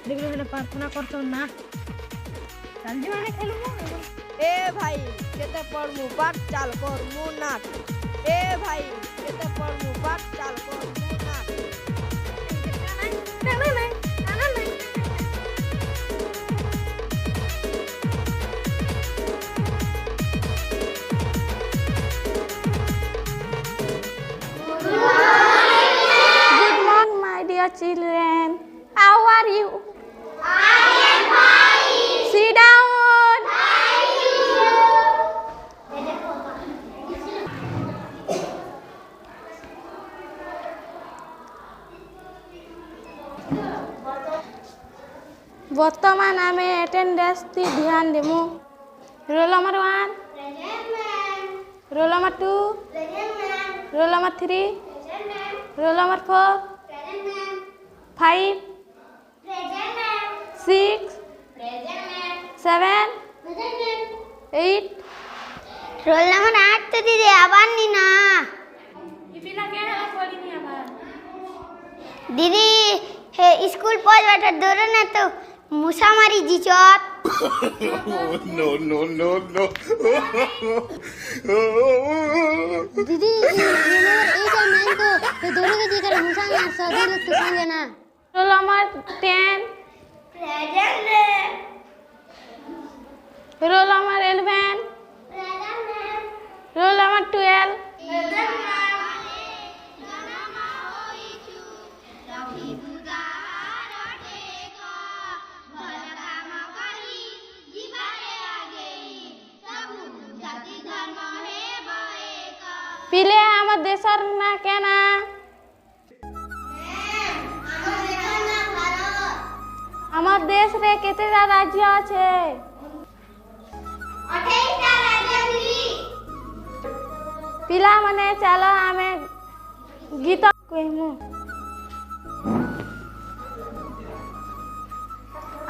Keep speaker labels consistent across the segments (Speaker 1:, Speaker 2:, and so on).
Speaker 1: देखलो हेले प्रार्थना करतो ना चल जी माने खेलमु
Speaker 2: ए भाई केते पढ़मु पाठ चाल करमु नाट ए भाई केते पढ़मु पाठ चाल करमु नाट
Speaker 1: नहीं
Speaker 3: Good morning, my dear children. How are you? I am fine. Sit down. বর্তমান আমি অ্যাটেন্ডেন্স ধ্যান দেবো roll number 1 roll number 2 roll number 3 roll number 4 5 6 7 8
Speaker 4: roll number 8 तो दीदी आवाज नहीं ना दीदी हे स्कूल पहुंच बैठा दोरो ना तो मुसा मारी जीचोत
Speaker 5: no.
Speaker 4: दीदी ये नंबर 8 और 9 को तो दोरो के जीकर मुसा मार सदी लोग तो समझे ना
Speaker 3: roll number 10 roll number 11 roll number 12 পিলে আমার দেশের না কেনা আমার দেশ রে কেতেটা রাজ্য আছে পিলা মানে চলো আমি গীত কইমু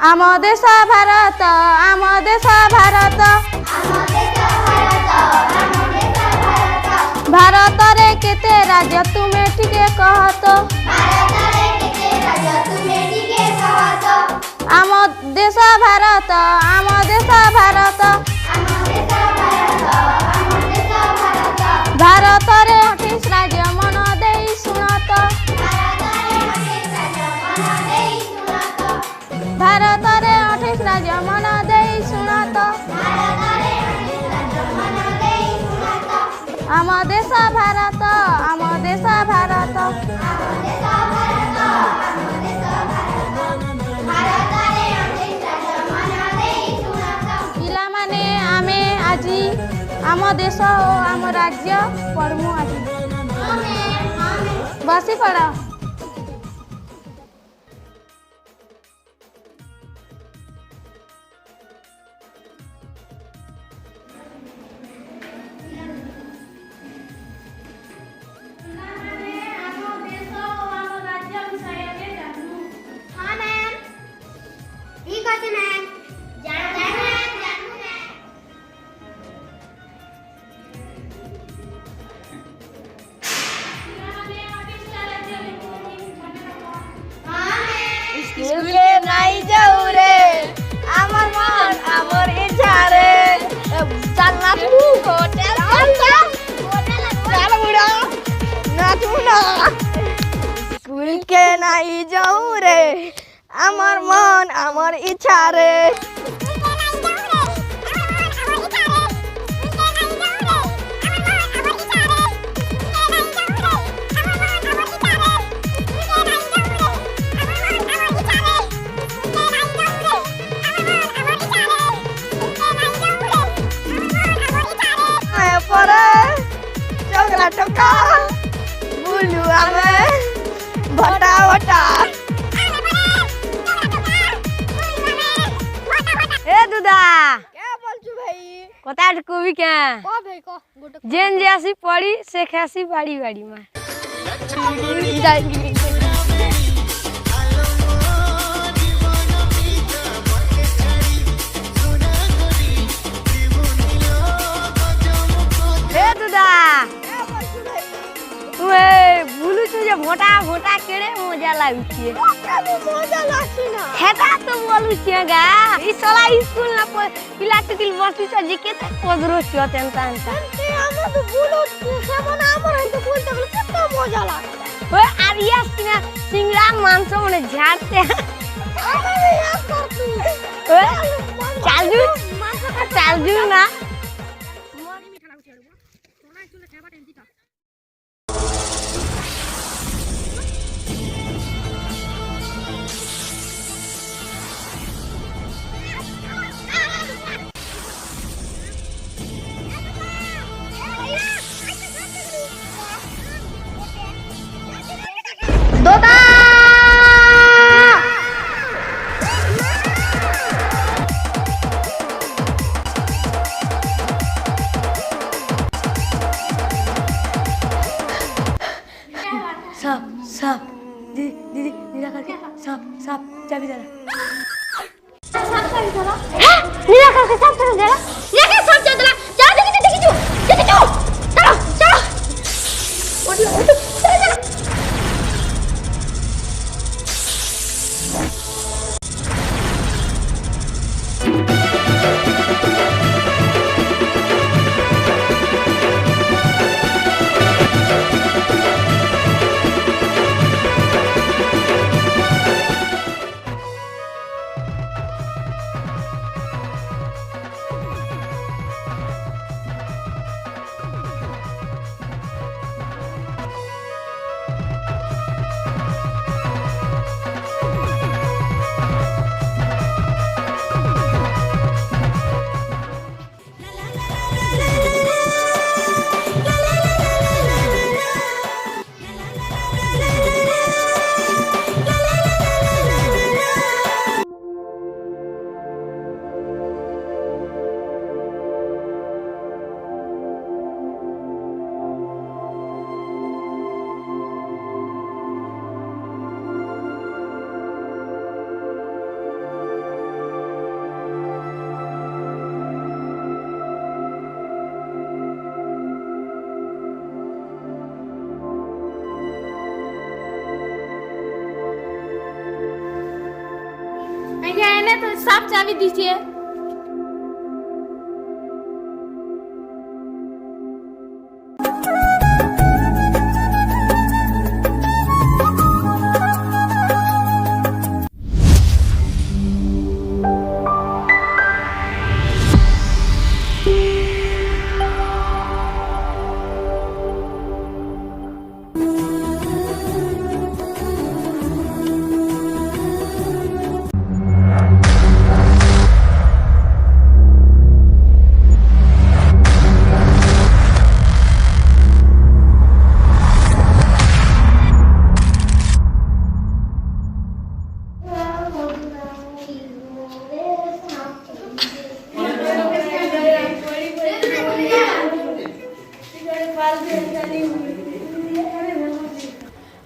Speaker 3: ଆମ ଦେଶ ଭାରତ ଆମ ଦେଶ ଭାରତ ଭାରତରେ କେତେ ରାଜ୍ୟ ତୁମେ ଟିକେ କହ ତ ଆମ ଦେଶ ଭାରତ ଆମ ଦେଶ ଭାରତ ଭାରତରେ 28 ରାଜ୍ୟ ମନ ଦେଇ ଶୁଣ ତ ଭାରତରେ 28 ରାଜ୍ୟ ମନ ଦେଇ ଶୁଣ ତ ଆମ ଦେଶ ଭାରତ ଆମ ଦେଶ ଭାରତ ପିଲାମାନେ ଆମେ ଆଜି ଆମ ଦେଶ ଓ ଆମ ରାଜ୍ୟ ପଢ଼ମୁ ଆଜି ବସି ପଡ଼
Speaker 2: স্কুলে নাই যাও রে আমার মন আমার ইচ্ছা রে জান্নাত হোটেল চল বুড়া নাচু না স্কুলকে নাই যাও রে আমার মন আমার ইচ্ছা রে टका बुलू आमे भटा भटा
Speaker 1: ए दुदा
Speaker 2: क्या बोलछु भाई
Speaker 1: कता कवि के
Speaker 2: को भाई को गोटे
Speaker 1: जेन जैसी पड़ी से खासी बाड़ी बाड़ी में ए दुदा
Speaker 2: क्या बोलछु भाई
Speaker 1: वे भूलू
Speaker 2: मुझे भोटा भोटा केड़े मजा लागुछे
Speaker 3: मजा लागछि ना
Speaker 2: हेता तो बोलु छिगा ई साला स्कूल ना पिला टिकल बसि छ जे केते पदरो छ तेंता
Speaker 3: ते हम तो बोलो सेमन हमर तो बोल तक कितना मजा लागे
Speaker 2: ओए आरिया सिंगड़ा मांस मने झाड़ते
Speaker 3: अरे यार कर तू
Speaker 2: ओए चालजू ना
Speaker 1: मोरी मीठा लागुछे रे सोना स्कूल ले खाबा टेंती का
Speaker 2: दोदा साप दीदी नीला करके साप चाबी दे
Speaker 4: नीला करके साफ कर दे ये के साफ कर दे जा देखी चलो
Speaker 3: तो साफ चाबी दीजिए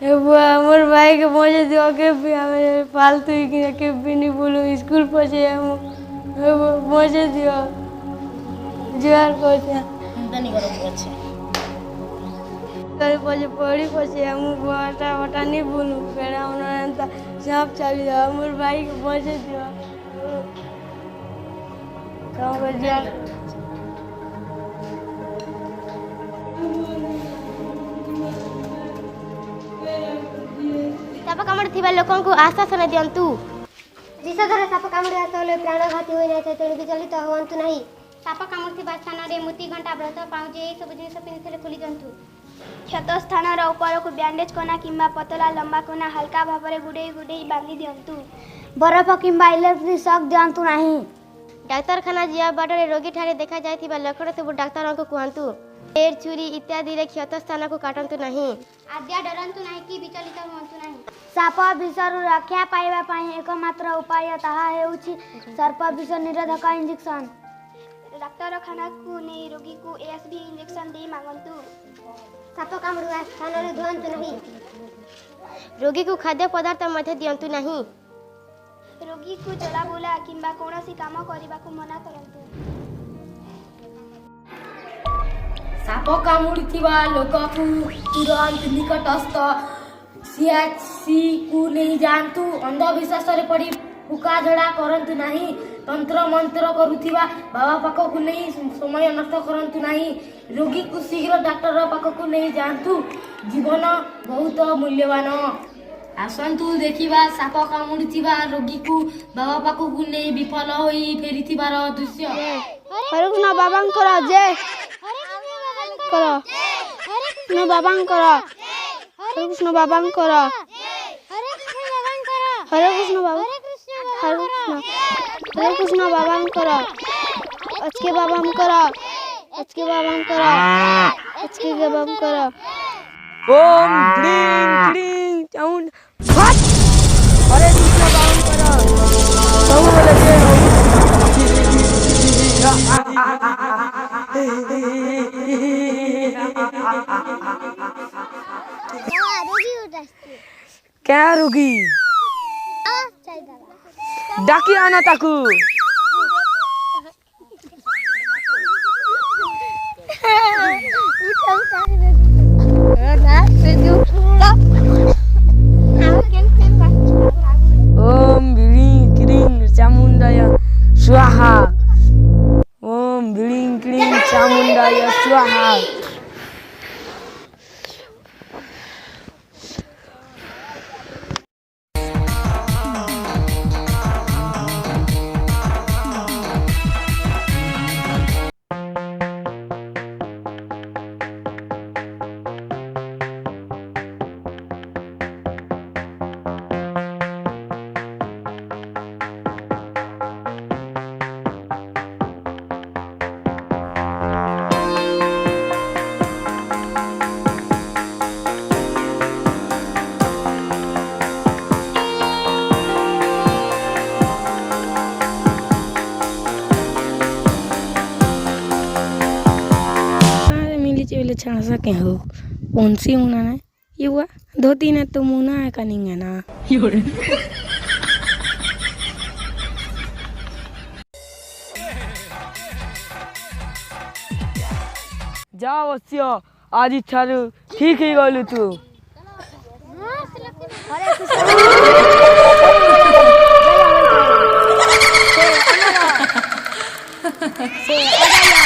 Speaker 2: मोर भाई के मजे दियो के भी हमें फालतू के भी नहीं बोलूं स्कूल पहुंचे मजे दियो जुआर पहुंचे पहुंचे पढ़ी पहुंचे हम वटा नहीं बोलूं फिर हम सांप चाबी दियो मोर भाई के मजे दियो काम कर जुआर
Speaker 4: साप कामुड़ी लोक आश्वासन दिंतु विषधर साप कामुड़ी आसले प्राणघाती हो जाए तेणुक चलित हूँ ना साप कामुड़ी स्थान में मोती घंटा व्रत पाउज ये सब जिन पिंधि खोली दिंतु
Speaker 5: क्षत स्थान ऊपर को बैंडेज कना किंबा पतला लंबा कना हल्का भाव में गुड़े गुड़े बांधी दिंतु
Speaker 4: बरफ किंबा इलेक्ट्रिक शॉक दिंतु नहीं डाक्तरखाना जा बाटे रोगी ठारे देखा जाए लक्षण सब डाक्तर को कहतु पेड़ छुरी इत्यादि क्षत स्थान को काटतु नहीं आद्या डरतु नहीं कि विचलित हुंतु नहीं साप विषर रक्षा पाइबा एकमात्र उपाय ताहा हेउछि सर्प विष निरोधक इंजेक्शन
Speaker 5: डाक्तरखाना को नहीं रोगी को एएसबी इंजेक्शन दे मांगतु
Speaker 4: साप कामुड़ा स्थान में धुंतु नहीं रोगी को खाद्य पदार्थ मध्य दिंतु नहीं
Speaker 5: रोगी को चलाबुला किंबा कौनसी काम करने को मना करतु
Speaker 3: साप कामुड़ी लोक को तुरंत निकटस्थ
Speaker 1: सीएचसी को नहीं जानतु अंधविश्वास रे पड़ी फुका झड़ा करंतु नहीं तंत्र मंत्र करुथिबा बाबा पाख को नहीं समय नष्ट करंतु नहीं रोगी को शीघ्र डॉक्टर पाख को नहीं जानतु जीवन बहुत मूल्यवान आसंतु देखिबा साप कामुड़िथिबा रोगी को बाबा पाख को नहीं विफल होई फेरिथिबार दृश्य
Speaker 5: हरे कृष्ण बाबांकर जय करो कृष्ण बाबांकर हरे कृष्ण बाबांकर हरे कृष्ण बाबा हरे कृष्ण बाबांकर अचके बाबांकर अचके बाबांकर अचके बाबांकर
Speaker 2: ओम क्लीं क्लीं चाउंड फट हरे कृष्ण बाबांकर सब बोले जय क्या रोगी डाकी आना ताकू ओम ह्रीं क्लीं चामुंडाय स्वाहा ओम ह्रीं क्लीं चामुंडाय स्वाहा छाड़ सके हो कौन सी मुना ने ये हुआ धोती ने तो मुना है का नहीं है ना जाओ सियो आज इच्छारू ठीक ही गलू तू
Speaker 5: से